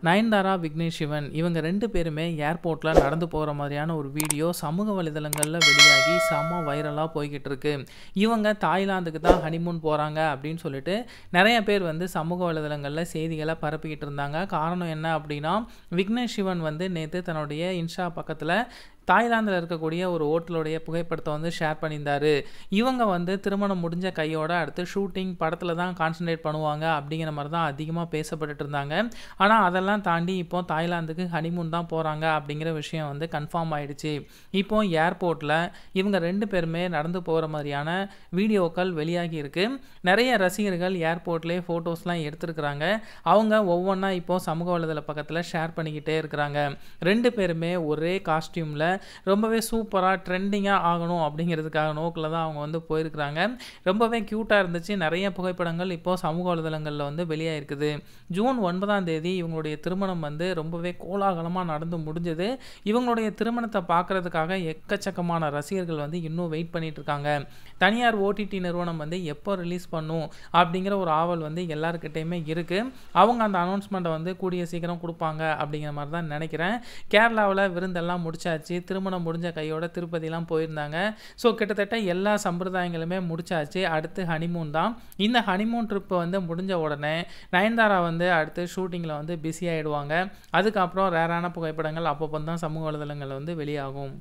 நயன்தாரா, விக்னேஷ் சிவன் இவங்க 2 பேருமே ஏர்போர்ட்ல நடந்து போற மாதிரியான ஒரு வீடியோ சமூக வலைதளங்கள்ல வெளியாகி செம்ம வைரலா போய்க்கிட்டு இருக்கு. இவங்க தாய்லாந்துக்கு தான் ஹனிமூன் போறாங்க அப்படின்னு சொல்லிட்டு நெறைய பேர் வந்து சமூக வலைதளங்கள்ல செய்திகள பரப்பிக்கிட்டு இருந்தாங்க. காரணம் என்ன அப்படின்னா, விக்னேஷ் சிவன் வந்து நேத்து தன்னுடைய இன்ஸ்டா பக்கத்துல தாய்லாந்துல இருக்கக்கூடிய ஒரு ஹோட்டலுடைய புகைப்படத்த வந்து ஷேர் பண்ணியிருந்தாரு. இவங்க வந்து திருமணம் முடிஞ்ச கையோட அடுத்து ஷூட்டிங் படத்துல தான் கான்சன்ட்ரேட் பண்ணுவாங்க அப்படிங்கிற மாரி தான் அதிகமா பேசப்பட்டுட்டு இருந்தாங்க. ஆனா அதெல்லாம் தாண்டி இப்போ தாய்லாந்துக்கு ஹனிமூன் தான் போறாங்க அப்படிங்கிற விஷயம் வந்து கன்ஃபார்ம் ஆயிடுச்சு. இப்போ ஏர்போர்ட்ல இவங்க 2 பேருமே நடந்து போற மாரியான வீடியோக்கள் வெளியாகி இருக்கு. நெறைய ரசிகர்கள் ஏர்போர்ட்லயே ஃபோட்டோஸ்லாம் எடுத்திருக்காங்க. அவங்க ஒவ்வொன்னா இப்போ சமூக வலைதள பக்கத்துல ஷேர் பண்ணிக்கிட்டே இருக்காங்க. 2 பேருமே ஒரே காஸ்டியூம்ல ரொம்பவே சூப்பரா ட்ரெண்டிங்கா ஆகணும் அப்படிங்கிறதுக்காக நோக்குல தான் அவங்க வந்து போயிருக்காங்க. ரொம்பவே கியூட்டா இருந்துச்சு. நெறைய புகைப்படங்கள் இப்போ சமூக வலைதளங்கள்ல வந்து வெளியாயிருக்குது. ஜூன் 9ஆம் தேதி இவங்களுடைய திருமணம் வந்து ரொம்பவே கோலாகலமா நடந்து முடிஞ்சது. இவங்களுடைய திருமணத்த பார்க்கறதுக்காக எக்கச்சக்கமான ரசிகர்கள் வந்து இன்னும் வெயிட் பண்ணிட்டு இருக்காங்க. தனியார் ஓடிடி நிறுவனம் வந்து எப்போ ரிலீஸ் பண்ணும் அப்படிங்கிற ஒரு ஆவல் வந்து எல்லார்கிட்டயுமே இருக்கு. அவங்க அந்த அனௌன்ஸ்மெண்ட்ட வந்து கூடிய சீக்கிரம் குடுப்பாங்க அப்படிங்கிற மாரி தான் நெனைக்கிறேன். கேரளாவுல விருந்தெல்லாம் முடிச்சாச்சு. திருமணம் முடிஞ்ச கையோட திருப்பதிலாம் போயிருந்தாங்க. ஸோ கிட்டத்தட்ட எல்லா சம்பிரதாயங்களுமே முடிச்சாச்சு. அடுத்து ஹனிமூன் தான். இந்த ஹனிமூன் ட்ரிப் வந்து முடிஞ்ச உடனே நயன்தாரா வந்து அடுத்து ஷூட்டிங்ல வந்து பிஸி ஆயிடுவாங்க. அதுக்கப்புறம் ரேரான புகைப்படங்கள் அப்பப்போ தான் சமூக வலைதளங்கள்ல வந்து வெளியாகும்.